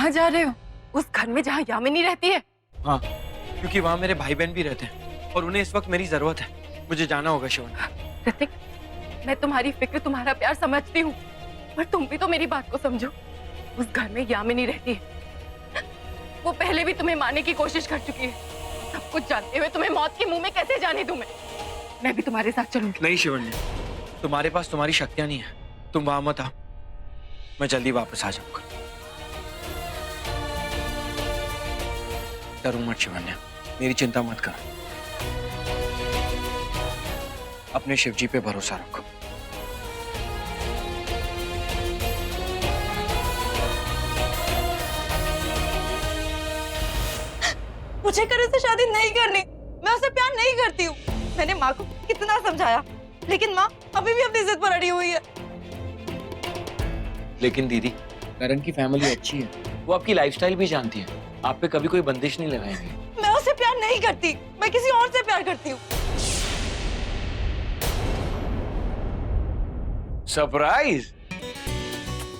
कहाँ जा रहे हो? उस घर में जहाँ यामिनी रहती है? हाँ, क्योंकि वहाँ मेरे भाई बहन भी रहते हैं और उन्हें इस वक्त मेरी जरूरत है। मुझे जाना होगा शिवन्या। ऋतिक, मैं तुम्हारी फिक्र, तुम्हारा प्यार समझती हूँ, पर तुम भी तो मेरी बात को समझो। उस घर में यामिनी रहती है, वो पहले भी तुम्हें मारने की कोशिश कर चुकी है। सब कुछ जानते हुए तुम्हें मौत के मुंह में कैसे जाने दूं मैं भी तुम्हारे साथ चलूंगी। नहीं शिवन्या, तुम्हारे पास तुम्हारी शक्तियां नहीं है, तुम वहां मत आओ, मैं जल्दी वापस आ जाऊंगा। डरो मत शिवन्या, मेरी चिंता मत करो, अपने शिवजी पे भरोसा रखो। मुझे करण से शादी नहीं करनी, मैं उससे प्यार नहीं करती हूँ। मैंने माँ को कितना समझाया, लेकिन माँ अभी भी अपनी जिद पर अड़ी हुई है। लेकिन दीदी, करण की फैमिली अच्छी है, वो आपकी लाइफस्टाइल भी जानती है, आप पे कभी कोई बंदिश नहीं लगाएंगे। मैं उससे प्यार नहीं करती, मैं किसी और से प्यार करती हूँ। सरप्राइज!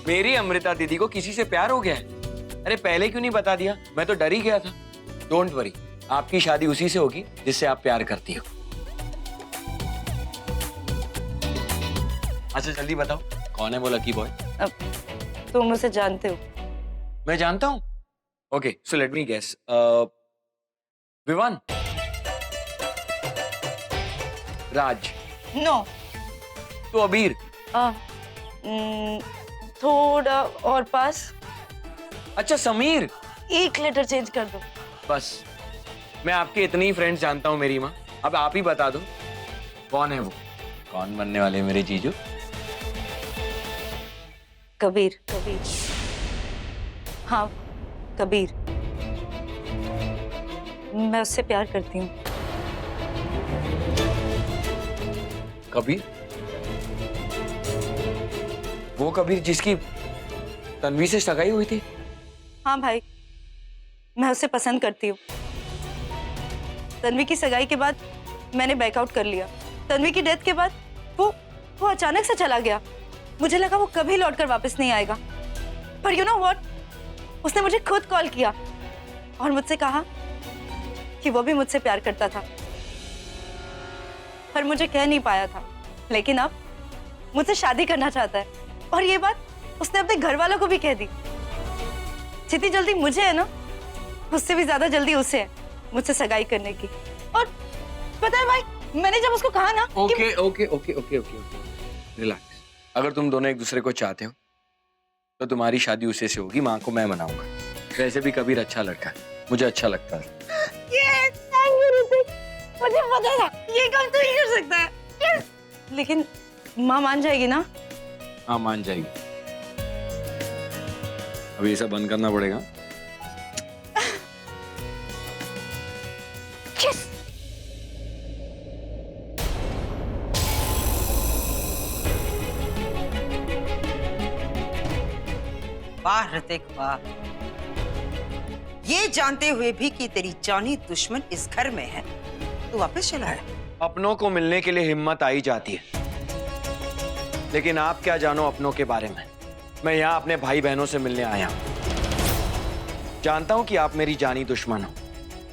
मेरी अमृता दीदी को किसी से प्यार हो गया है। अरे पहले क्यों नहीं बता दिया, मैं तो डर ही गया था। डोंट वरी, आपकी शादी उसी से होगी जिससे आप प्यार करती हो। अच्छा जल्दी बताओ, कौन है वो लकी बॉय? तुम उसे जानते हो? मैं जानता हूँ। Okay, so let me guess. Vivaan? Raj? No. तो अबीर? थोड़ा और पास। अच्छा समीर। एक लेटर चेंज कर दो बस, मैं आपके इतनी ही फ्रेंड्स जानता हूँ मेरी माँ। अब आप ही बता दो कौन है वो, कौन बनने वाले मेरे जीजू? कबीर। कबीर, हाँ कबीर। मैं उससे प्यार करती हूँ। कबीर? वो कबीर जिसकी तन्वी से सगाई हुई थी? हाँ भाई, मैं उसे पसंद करती हूँ। तन्वी की सगाई के बाद मैंने बैकआउट कर लिया। तन्वी की डेथ के बाद वो अचानक से चला गया। मुझे लगा वो कभी लौटकर वापस नहीं आएगा, पर यू नो व्हाट, उसने मुझे खुद कॉल किया और मुझसे कहा कि वो भी मुझसे प्यार करता था, पर मुझे कह नहीं पाया था। लेकिन अब मुझसे शादी करना चाहता है, और ये बात उसने अपने घर वालों को भी कह दी। जितनी जल्दी मुझे है ना, उससे भी ज्यादा जल्दी उसे है मुझसे सगाई करने की। और पता है भाई, मैंने जब उसको कहा ना okay okay okay okay okay, relax. अगर तुम दोनों एक दूसरे को चाहते हो तो तुम्हारी शादी उसे से होगी, माँ को मैं मनाऊंगा। वैसे भी कबीर अच्छा लड़का है, मुझे अच्छा लगता है। मुझे पता था ये काम तो ही कर सकता है। लेकिन माँ मान जाएगी ना? हाँ मान जाएगी। अभी ये सब बंद करना पड़ेगा। वाह ऋतिक वाह, ये जानते हुए भी कि तेरी जानी दुश्मन इस घर में है, तू वापस चला है। अपनों को मिलने के लिए हिम्मत आई जाती है, लेकिन आप क्या जानो अपनों के बारे में। मैं यहाँ अपने भाई बहनों से मिलने आया हूँ। जानता हूँ कि आप मेरी जानी दुश्मन हो,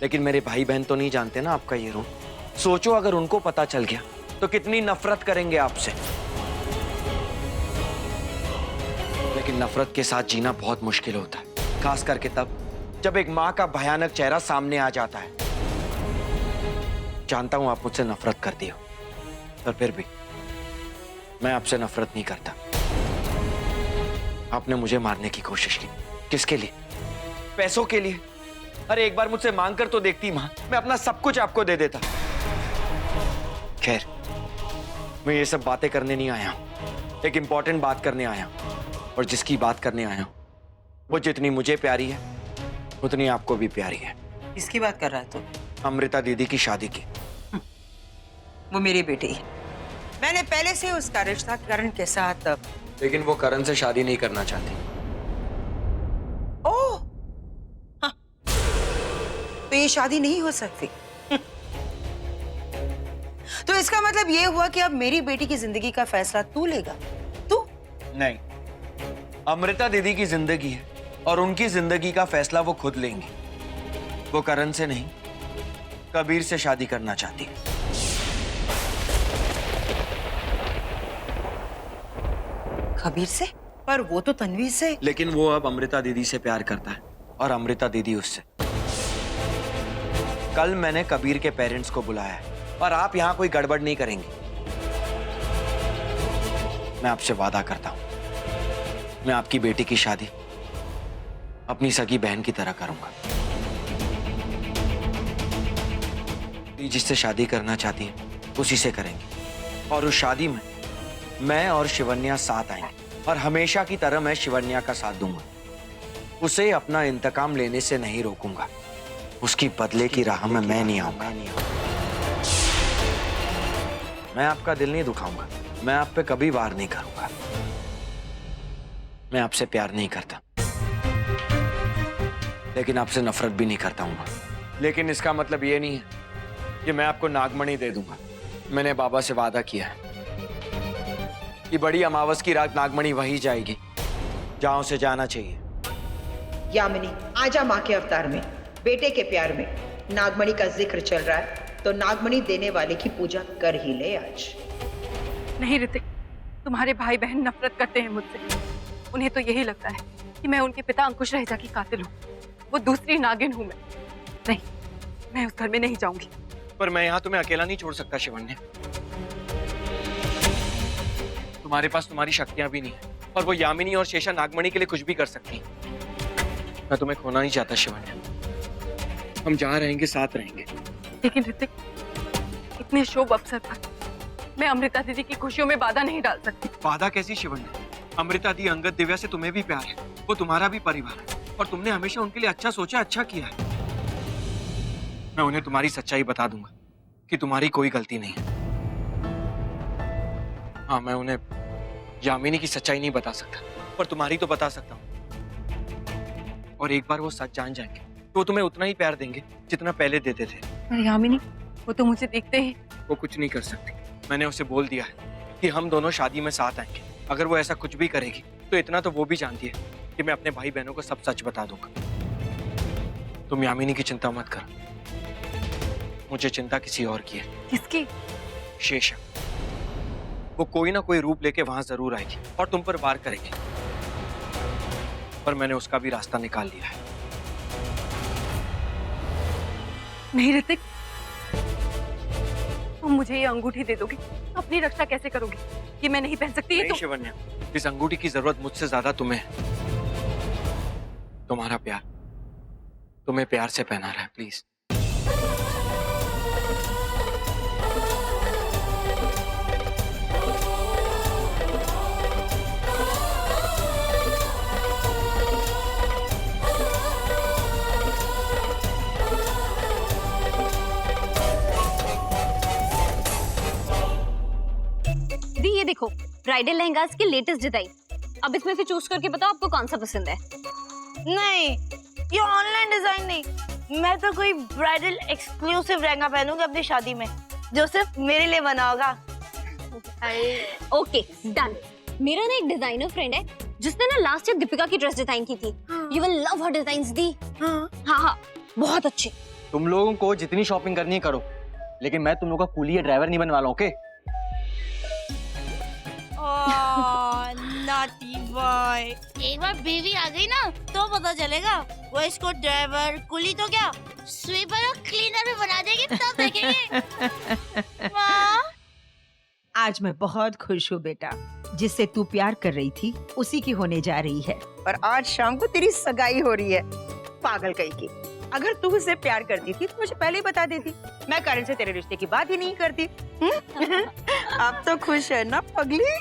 लेकिन मेरे भाई बहन तो नहीं जानते ना आपका ये रूप। सोचो अगर उनको पता चल गया तो कितनी नफरत करेंगे आपसे। लेकिन नफरत के साथ जीना बहुत मुश्किल होता है, खास करके तब जब एक माँ का भयानक चेहरा सामने आ जाता है। जानता हूं आप मुझसे नफरत करती हो, पर फिर भी मैं आपसे नफरत नहीं करता। आपने मुझे मारने की कोशिश की, किसके लिए? पैसों के लिए। अरे एक बार मुझसे मांग कर तो देखती मां, मैं अपना सब कुछ आपको दे देता। खैर, मैं ये सब बातें करने नहीं आया हूं, एक इंपॉर्टेंट बात करने आया हूं। और जिसकी बात करने आया हूं वो जितनी मुझे प्यारी है उतनी आपको भी प्यारी है। किसकी बात कर रहा है तू? अमृता दीदी की शादी की। वो मेरी बेटी है, मैंने पहले से उसका रिश्ता करण के साथ। लेकिन वो करण से शादी नहीं करना चाहती। ओह हाँ, तो ये शादी नहीं हो सकती। तो इसका मतलब ये हुआ कि अब मेरी बेटी की जिंदगी का फैसला तू लेगा? तू? नहीं, अमृता दीदी की जिंदगी है और उनकी जिंदगी का फैसला वो खुद लेंगी। वो करण से नहीं, कबीर से शादी करना चाहती है। कबीर से? पर वो तो तन्वी से। लेकिन वो अब अमृता दीदी से प्यार करता है और अमृता दीदी उससे। कल मैंने कबीर के पेरेंट्स को बुलाया है और आप यहां कोई गड़बड़ नहीं करेंगी। मैं आपसे वादा करता हूं, मैं आपकी बेटी की शादी अपनी सगी बहन की तरह करूंगा। जिससे शादी करना चाहती है उसी से करेंगे और उस शादी में मैं और शिवन्या साथ आएंगे और हमेशा की तरह मैं शिवन्या का साथ दूंगा। उसे अपना इंतकाम लेने से नहीं रोकूंगा। उसकी बदले की राह में मैं नहीं आऊंगा। मैं आपका दिल नहीं दुखाऊंगा। मैं आप पे कभी वार नहीं करूंगा। मैं आपसे प्यार नहीं करता, लेकिन आपसे नफरत भी नहीं करता हूं। लेकिन इसका मतलब ये नहीं है कि मैं आपको नागमणि दे दूंगा। मैंने बाबा से वादा किया है कि बड़ी अमावस की रात नागमणि वहीं जाएगी जहां उसे जाना चाहिए। यामिनी, आजा माँ के अवतार में, बेटे के प्यार में। नागमणि का जिक्र चल रहा है तो नागमणि देने वाले की पूजा कर ही ले आज। नहीं ऋतिक, तुम्हारे भाई बहन नफरत करते हैं मुझसे। उन्हें तो यही लगता है कि मैं उनके पिता अंकुश रहेजा की कातिल हूँ। वो दूसरी नागिन हूँ मैं। नहीं, मैं उस घर में नहीं जाऊंगी। पर मैं यहाँ तुम्हें अकेला नहीं छोड़ सकता शिवन्या। तुम्हारे पास तुम्हारी शक्तियां भी नहीं है और वो यामिनी और शेषा नागमणि के लिए कुछ भी कर सकती। मैं तुम्हें खोना नहीं चाहता शिवन्या। हम जहाँ रहेंगे साथ रहेंगे। लेकिन ऋतिक, इतने शुभ अवसर पर मैं अमृता दीदी की खुशियों में बाधा नहीं डाल सकती। बाधा कैसी शिवन्या? अमृता दी, अंगद, दिव्या से तुम्हें भी प्यार है। वो तुम्हारा भी परिवार है और तुमने हमेशा उनके लिए अच्छा सोचा, अच्छा किया है। मैं उन्हें तुम्हारी सच्चाई बता दूंगा कि तुम्हारी कोई गलती नहीं है। हाँ, मैं उन्हें यामिनी की सच्चाई नहीं बता सकता, पर तुम्हारी तो बता सकता हूँ। और एक बार वो सच जान जाएंगे तो वो तुम्हें उतना ही प्यार देंगे जितना पहले देते थे। पर यामिनी, वो तो मुझे देखते ही। वो कुछ नहीं कर सकती। मैंने उसे बोल दिया है कि हम दोनों शादी में साथ आएंगे। अगर वो ऐसा कुछ भी करेगी तो इतना तो वो भी जानती है कि मैं अपने भाई बहनों को सब सच बता दूंगा। तुम यामिनी की चिंता मत करो, मुझे चिंता किसी और की है। किसकी? शेषा। वो कोई ना कोई रूप लेके वहां जरूर आएगी और तुम पर वार करेगी, पर मैंने उसका भी रास्ता निकाल लिया है। नहीं ऋतिक, तुम मुझे ये अंगूठी दे दोगी, अपनी रक्षा कैसे करोगी? ये मैं नहीं पहन सकती। ये नहीं तो शिवन्या, इस अंगूठी की जरूरत मुझसे ज्यादा तुम्हें है। तुम्हारा प्यार तुम्हें प्यार से पहना रहा है, प्लीज। दी, ये देखो ब्राइडल लहंगास की लेटेस्ट डिजाइन। अब इसमें से चूज करके बताओ आपको कौन सा पसंद है। नहीं, ये ऑनलाइन डिजाइन नहीं। मैं तो कोई ब्राइडल एक्सक्लूसिव लहंगा पहनूंगी अपनी शादी में, जो सिर्फ मेरे लिए बना होगा। Okay done. मेरा ना एक डिजाइनर फ्रेंड है जिसने ना लास्ट ईयर दीपिका की ड्रेस डिजाइन की थी। You will love her designs दी। हाँ, बहुत अच्छे। तुम लोगों को जितनी शॉपिंग करनी है करो, लेकिन मैं तुम लोगों का कूली या ड्राइवर नहीं बनने वाला हूं, ओके? Naughty boy. एक बार बेबी आ गई ना तो पता चलेगा। वो इसको ड्राइवर, कुली तो क्या, स्वीपर और क्लीनर भी बना देगी, तब देखेंगे। माँ, आज मैं बहुत खुश हूँ बेटा। जिससे तू प्यार कर रही थी उसी की होने जा रही है और आज शाम को तेरी सगाई हो रही है। पागल कहीं की। अगर तू उसे प्यार करती थी तो मुझे पहले ही बता देती। मैं करण से तेरे रिश्ते की बात ही नहीं करती। अब तो खुश है ना पगली?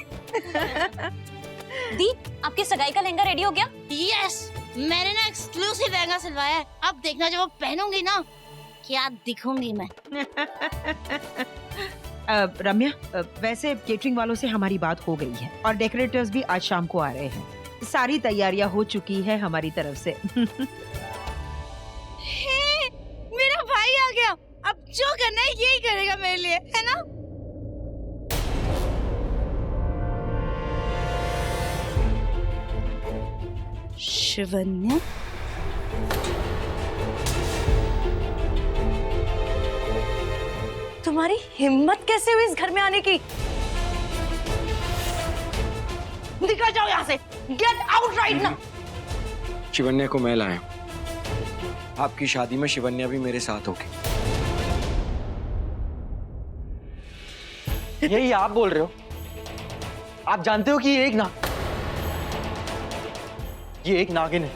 दी, आपके सगाई का लहंगा रेडी हो गया? यस, मैंने ना एक्सक्लूसिव लहंगा सिलवाया है। अब देखना जब वो पहनूंगी ना, क्या दिखूंगी मैं। रम्या, वैसे केटरिंग वालों से हमारी बात हो गई है और डेकोरेटर्स भी आज शाम को आ रहे हैं। सारी तैयारियां हो चुकी है हमारी तरफ से। मेरा भाई आ गया। अब जो करना है यही करेगा मेरे लिए, है ना? शिवन्या, तुम्हारी हिम्मत कैसे हुई इस घर में आने की? निकल जाओ यहाँ से, get out right now. Shivanya को मैं लाया हूं। आपकी शादी में शिवन्या भी मेरे साथ होगी। यही आप बोल रहे हो? आप जानते हो कि ये एक नागिन है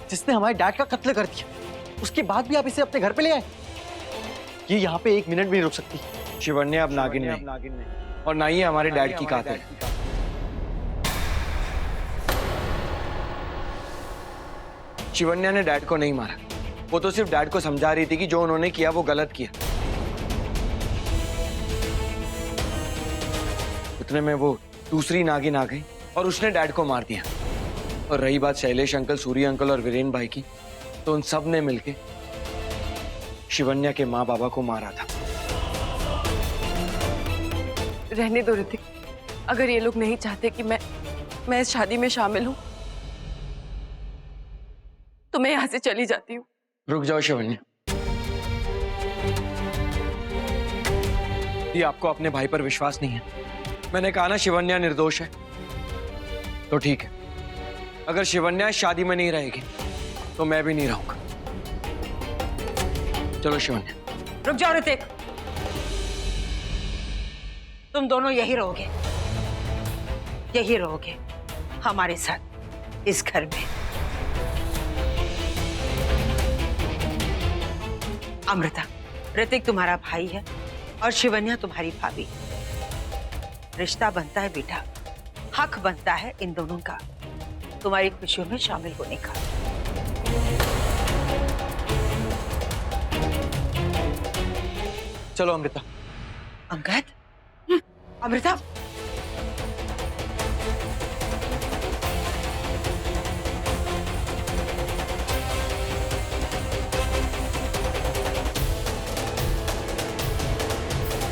जिसने हमारे डैड का कत्ल कर दिया। उसके बाद भी आप इसे अपने घर पे ले आए। ये यहाँ पे एक मिनट भी नहीं रुक सकती। शिवन्या अब नागिन नहीं और ना ही हमारे डैड की कातिल। शिवन्या ने डैड को नहीं मारा, वो तो सिर्फ डैड को समझा रही थी कि जो उन्होंने किया वो गलत किया। उतने में वो दूसरी नागिन आ गई और उसने डैड को मार दिया। और रही बात शैलेश अंकल, सूर्य अंकल और वीरेन भाई की, तो उन सब ने मिलके शिवन्या के माँ बाबा को मारा था। रहने दो ऋतिक, अगर ये लोग नहीं चाहते कि मैं इस शादी में शामिल हूं तो मैं यहां से चली जाती हूँ। रुक जाओ शिवन्या, ये आपको अपने भाई पर विश्वास नहीं है। मैंने कहा ना शिवन्या निर्दोष है, तो ठीक है। अगर शिवन्या इस शादी में नहीं रहेगी तो मैं भी नहीं रहूंगा। चलो शिवन्या। रुक जाओ ऋतिक, तुम दोनों यही रहोगे हमारे साथ इस घर में। अमृता, ऋतिक तुम्हारा भाई है और शिवन्या तुम्हारी भाभी। रिश्ता बनता है बेटा, हक बनता है इन दोनों का तुम्हारी खुशियों में शामिल होने का। चलो अमृता। अंगद, अमृता